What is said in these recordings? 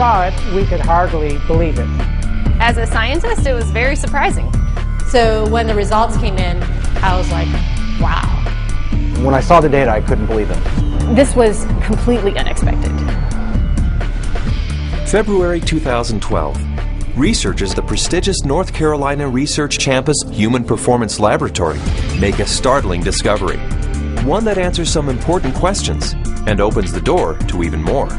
saw it, we could hardly believe it. As a scientist, it was very surprising. So when the results came in, I was like, wow. When I saw the data, I couldn't believe it. This was completely unexpected. February 2012. Researchers at the prestigious North Carolina Research Campus Human Performance Laboratory make a startling discovery. One that answers some important questions and opens the door to even more.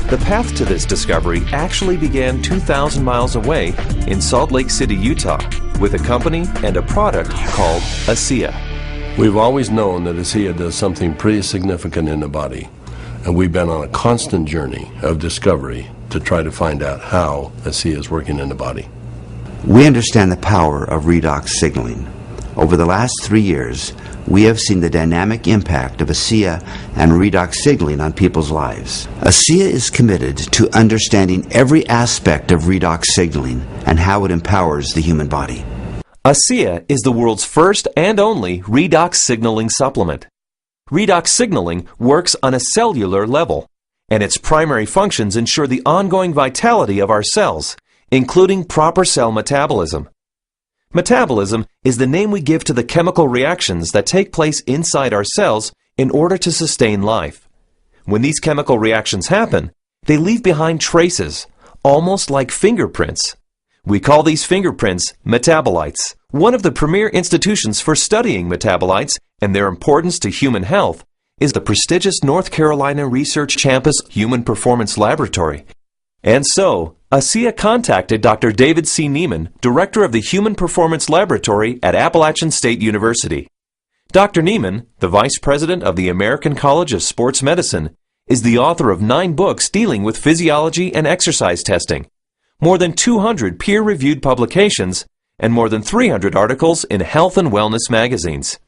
The path to this discovery actually began 2,000 miles away in Salt Lake City, Utah, with a company and a product called ASEA. We've always known that ASEA does something pretty significant in the body, and we've been on a constant journey of discovery to try to find out how ASEA is working in the body. We understand the power of redox signaling. Over the last 3 years, we have seen the dynamic impact of ASEA and redox signaling on people's lives. ASEA is committed to understanding every aspect of redox signaling and how it empowers the human body. ASEA is the world's first and only redox signaling supplement. Redox signaling works on a cellular level, and its primary functions ensure the ongoing vitality of our cells, including proper cell metabolism. Metabolism is the name we give to the chemical reactions that take place inside our cells in order to sustain life. When these chemical reactions happen, they leave behind traces, almost like fingerprints. We call these fingerprints metabolites. One of the premier institutions for studying metabolites and their importance to human health is the prestigious North Carolina Research Campus Human Performance Laboratory. And so, ASEA contacted Dr. David C. Neiman, director of the Human Performance Laboratory at Appalachian State University. Dr. Neiman, the vice president of the American College of Sports Medicine, is the author of 9 books dealing with physiology and exercise testing, more than 200 peer-reviewed publications, and more than 300 articles in health and wellness magazines.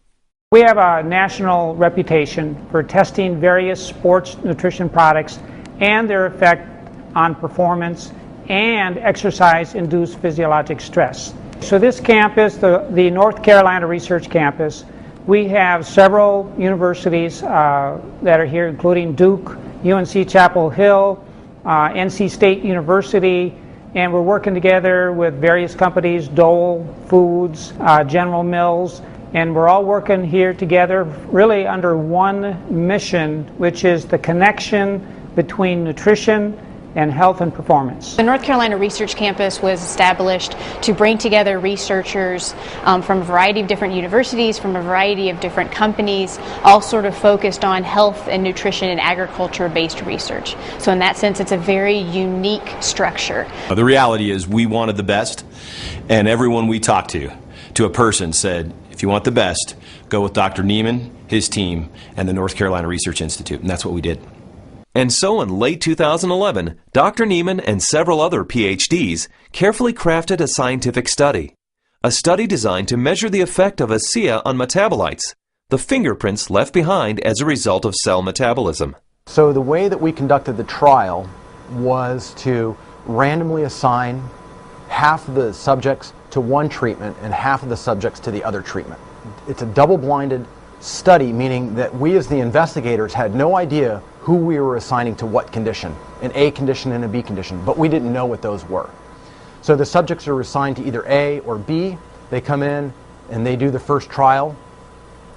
We have a national reputation for testing various sports nutrition products and their effect on performance and exercise-induced physiologic stress. So this campus, the North Carolina Research Campus, we have several universities that are here, including Duke, UNC Chapel Hill, NC State University, and we're working together with various companies, Dole Foods, General Mills, and we're all working here together really under one mission, which is the connection between nutrition and health and performance. The North Carolina Research Campus was established to bring together researchers from a variety of different universities, from a variety of different companies, all sort of focused on health and nutrition and agriculture-based research. So in that sense, it's a very unique structure. The reality is we wanted the best, and everyone we talked to a person said, if you want the best, go with Dr. Neiman, his team, and the North Carolina Research Institute, and that's what we did. And so in late 2011, Dr. Neiman and several other PhDs carefully crafted a scientific study. A study designed to measure the effect of ASEA on metabolites, the fingerprints left behind as a result of cell metabolism. So the way that we conducted the trial was to randomly assign half of the subjects to one treatment and half of the subjects to the other treatment. It's a double-blinded study, meaning that we as the investigators had no idea who we were assigning to what condition, an A condition and a B condition, but we didn't know what those were. So the subjects are assigned to either A or B. They come in and they do the first trial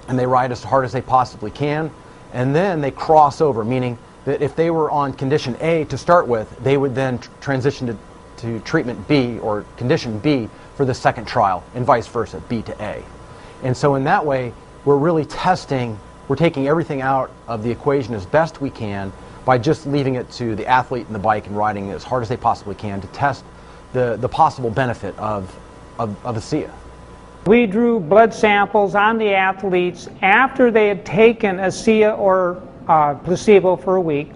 and they ride as hard as they possibly can, and then they cross over, meaning that if they were on condition A to start with, they would then transition to treatment B or condition B for the second trial, and vice versa, B to A. And so in that way, we're really testing, we're taking everything out of the equation as best we can by just leaving it to the athlete and the bike and riding as hard as they possibly can to test the possible benefit of ASEA. We drew blood samples on the athletes after they had taken ASEA or placebo for a week.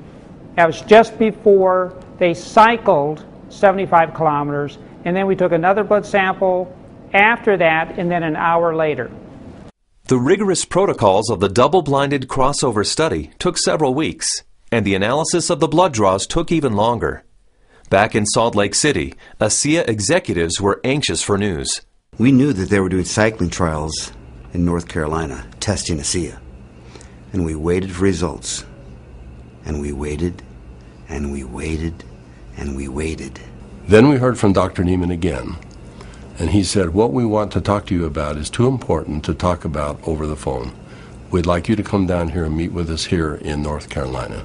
That was just before they cycled 75 kilometers, and then we took another blood sample after that, and then an hour later. The rigorous protocols of the double-blinded crossover study took several weeks, and the analysis of the blood draws took even longer. Back in Salt Lake City, ASEA executives were anxious for news. We knew that they were doing cycling trials in North Carolina, testing ASEA. And we waited for results. And we waited, and we waited, and we waited. Then we heard from Dr. Neiman again, and he said, what we want to talk to you about is too important to talk about over the phone. We'd like you to come down here and meet with us here in North Carolina.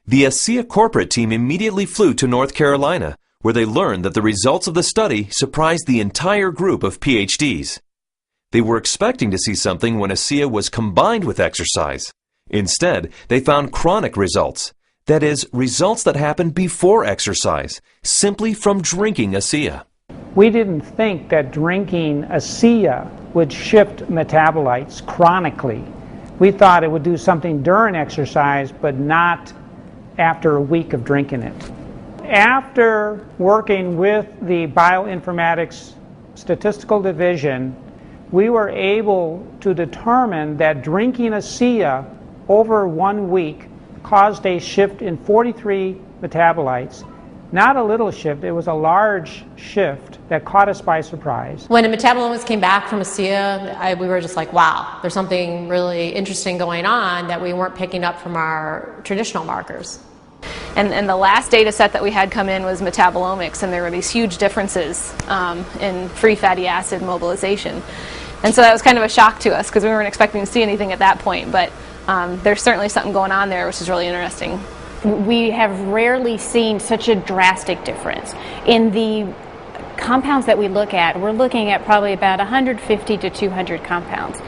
The ASEA corporate team immediately flew to North Carolina, where they learned that the results of the study surprised the entire group of PhDs. They were expecting to see something when ASEA was combined with exercise. Instead, they found chronic results. That is, results that happen before exercise, simply from drinking ASEA. We didn't think that drinking ASEA would shift metabolites chronically. We thought it would do something during exercise, but not after a week of drinking it. After working with the Bioinformatics Statistical Division, we were able to determine that drinking ASEA over 1 week caused a shift in 43 metabolites. Not a little shift, it was a large shift that caught us by surprise. When the metabolomics came back from ASEA, we were just like, wow, there's something really interesting going on that we weren't picking up from our traditional markers. And the last data set that we had come in was metabolomics, and there were these huge differences in free fatty acid mobilization. And so that was kind of a shock to us because we weren't expecting to see anything at that point, but there's certainly something going on there which is really interesting. We have rarely seen such a drastic difference. In the compounds that we look at, we're looking at probably about 150 to 200 compounds.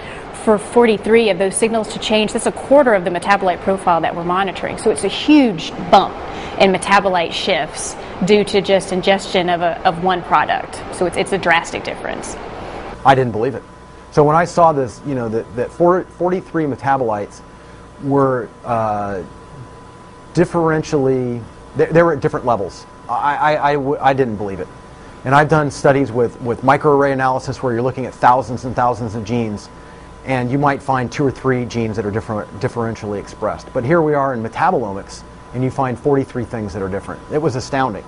For 43 of those signals to change, that's a quarter of the metabolite profile that we're monitoring. So it's a huge bump in metabolite shifts due to just ingestion of one product. So it's a drastic difference. I didn't believe it. So when I saw this, you know, that 43 metabolites were differentially, they were at different levels. I didn't believe it. And I've done studies with microarray analysis where you're looking at thousands and thousands of genes, and you might find 2 or 3 genes that are differentially expressed. But here we are in metabolomics, and you find 43 things that are different. It was astounding.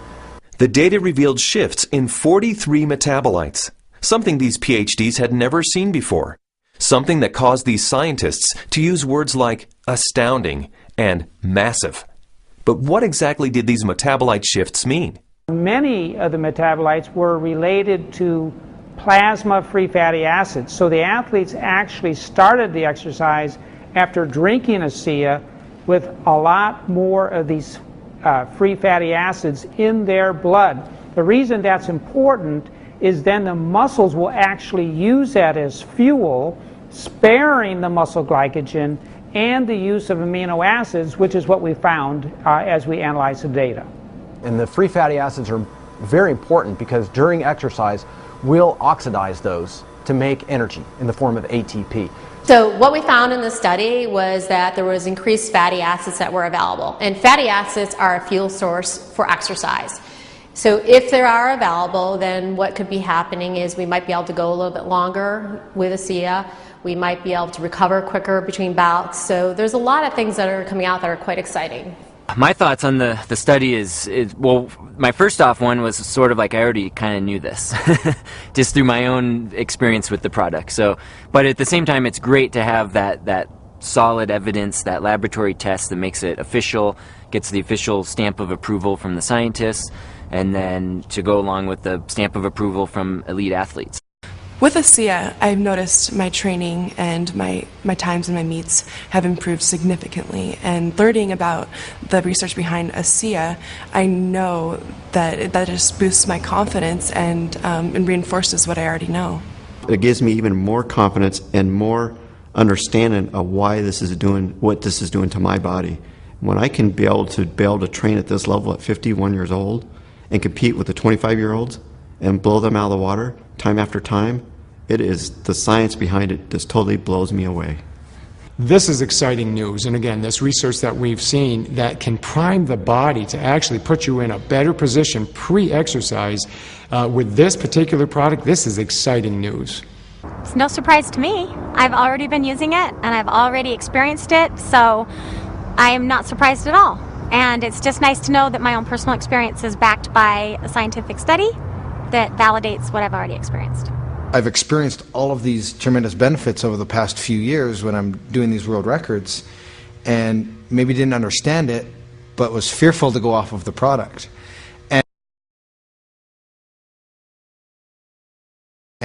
The data revealed shifts in 43 metabolites, something these PhDs had never seen before, something that caused these scientists to use words like astounding and massive. But what exactly did these metabolite shifts mean? Many of the metabolites were related to plasma free fatty acids. So the athletes actually started the exercise after drinking ASEA with a lot more of these free fatty acids in their blood. The reason that's important is then the muscles will actually use that as fuel, sparing the muscle glycogen and the use of amino acids, which is what we found as we analyzed the data. And the free fatty acids are very important because during exercise, we'll oxidize those to make energy in the form of ATP. So what we found in the study was that there was increased fatty acids that were available. And fatty acids are a fuel source for exercise. So if they are available, then what could be happening is we might be able to go a little bit longer with ASEA. We might be able to recover quicker between bouts. So there's a lot of things that are coming out that are quite exciting. My thoughts on the study is, well, my first off one was sort of like I already kind of knew this, just through my own experience with the product. So, but at the same time, it's great to have that solid evidence, that laboratory test that makes it official, gets the official stamp of approval from the scientists, and then to go along with the stamp of approval from elite athletes. With ASEA, I've noticed my training and my times and my meets have improved significantly. And learning about the research behind ASEA, I know that just boosts my confidence and reinforces what I already know. It gives me even more confidence and more understanding of why this is doing what this is doing to my body. When I can be able to train at this level at 51 years old and compete with the 25-year-olds and blow them out of the water time after time, it is the science behind it just totally blows me away. This is exciting news, and again, this research that we've seen that can prime the body to actually put you in a better position pre-exercise with this particular product. This is exciting news. It's no surprise to me. I've already been using it and I've already experienced it, so I am not surprised at all. And it's just nice to know that my own personal experience is backed by a scientific study that validates what I've already experienced. I've experienced all of these tremendous benefits over the past few years when I'm doing these world records, and maybe didn't understand it, but was fearful to go off of the product.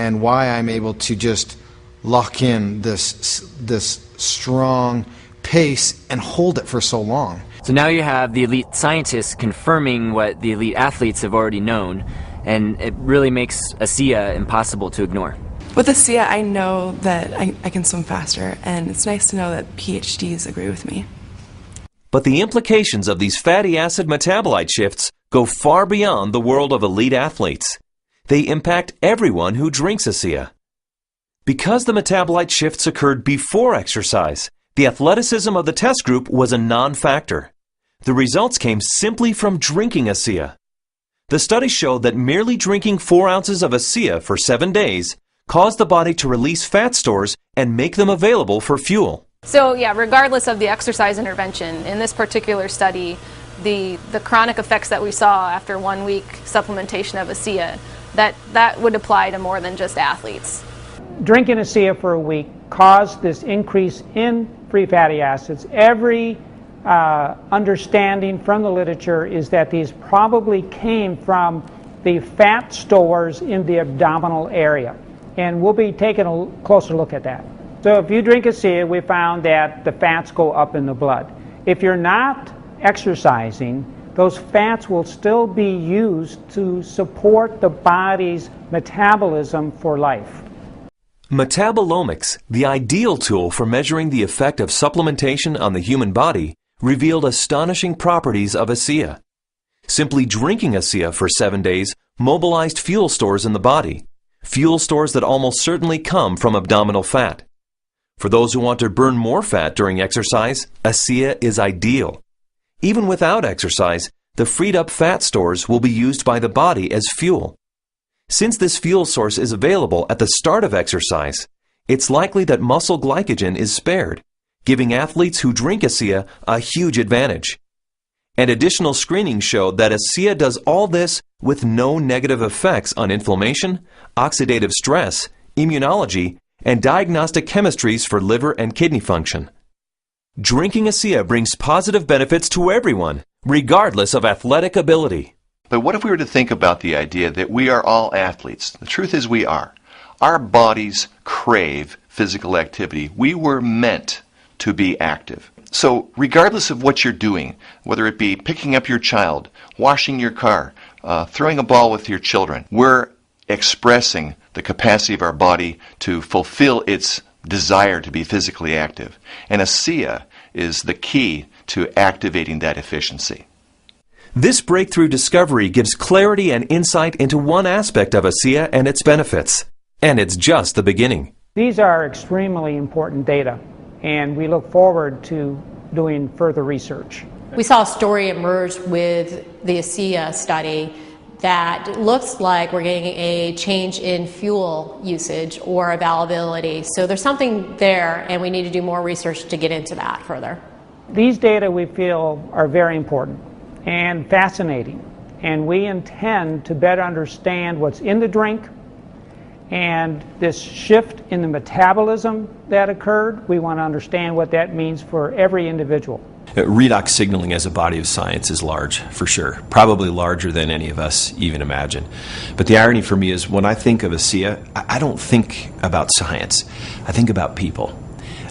and why I'm able to just lock in this strong pace and hold it for so long. So now you have the elite scientists confirming what the elite athletes have already known, and it really makes ASEA impossible to ignore. With ASEA, I know that I can swim faster, and it's nice to know that PhDs agree with me. But the implications of these fatty acid metabolite shifts go far beyond the world of elite athletes. They impact everyone who drinks ASEA. Because the metabolite shifts occurred before exercise, the athleticism of the test group was a non-factor. The results came simply from drinking ASEA. The study showed that merely drinking 4 ounces of ASEA for 7 days caused the body to release fat stores and make them available for fuel. So yeah, regardless of the exercise intervention, in this particular study, the chronic effects that we saw after 1 week supplementation of ASEA, that would apply to more than just athletes. Drinking ASEA for a week caused this increase in free fatty acids. Every understanding from the literature is that these probably came from the fat stores in the abdominal area. And we'll be taking a closer look at that. So if you drink ASEA, we found that the fats go up in the blood. If you're not exercising, those fats will still be used to support the body's metabolism for life. Metabolomics, the ideal tool for measuring the effect of supplementation on the human body, revealed astonishing properties of ASEA. Simply drinking ASEA for 7 days mobilized fuel stores in the body, fuel stores that almost certainly come from abdominal fat. For those who want to burn more fat during exercise, ASEA is ideal. Even without exercise, the freed up fat stores will be used by the body as fuel. Since this fuel source is available at the start of exercise, it's likely that muscle glycogen is spared, giving athletes who drink ASEA a huge advantage. And additional screening showed that ASEA does all this with no negative effects on inflammation, oxidative stress, immunology, and diagnostic chemistries for liver and kidney function. Drinking ASEA brings positive benefits to everyone, regardless of athletic ability. But what if we were to think about the idea that we are all athletes? The truth is we are. Our bodies crave physical activity. We were meant to be active. So regardless of what you're doing, whether it be picking up your child, washing your car, throwing a ball with your children, we're expressing the capacity of our body to fulfill its desire to be physically active. And ASEA is the key to activating that efficiency. This breakthrough discovery gives clarity and insight into one aspect of ASEA and its benefits. And it's just the beginning. These are extremely important data, and we look forward to doing further research. We saw a story emerge with the ASEA study that looks like we're getting a change in fuel usage or availability. So there's something there, and we need to do more research to get into that further. These data we feel are very important and fascinating, and we intend to better understand what's in the drink and this shift in the metabolism that occurred. We want to understand what that means for every individual. Redox signaling as a body of science is large, for sure. Probably larger than any of us even imagine. But the irony for me is when I think of ASEA, I don't think about science. I think about people.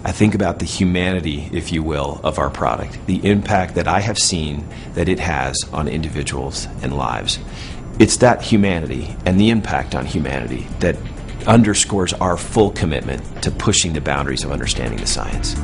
I think about the humanity, if you will, of our product, the impact that I have seen that it has on individuals and lives. It's that humanity and the impact on humanity that underscores our full commitment to pushing the boundaries of understanding the science.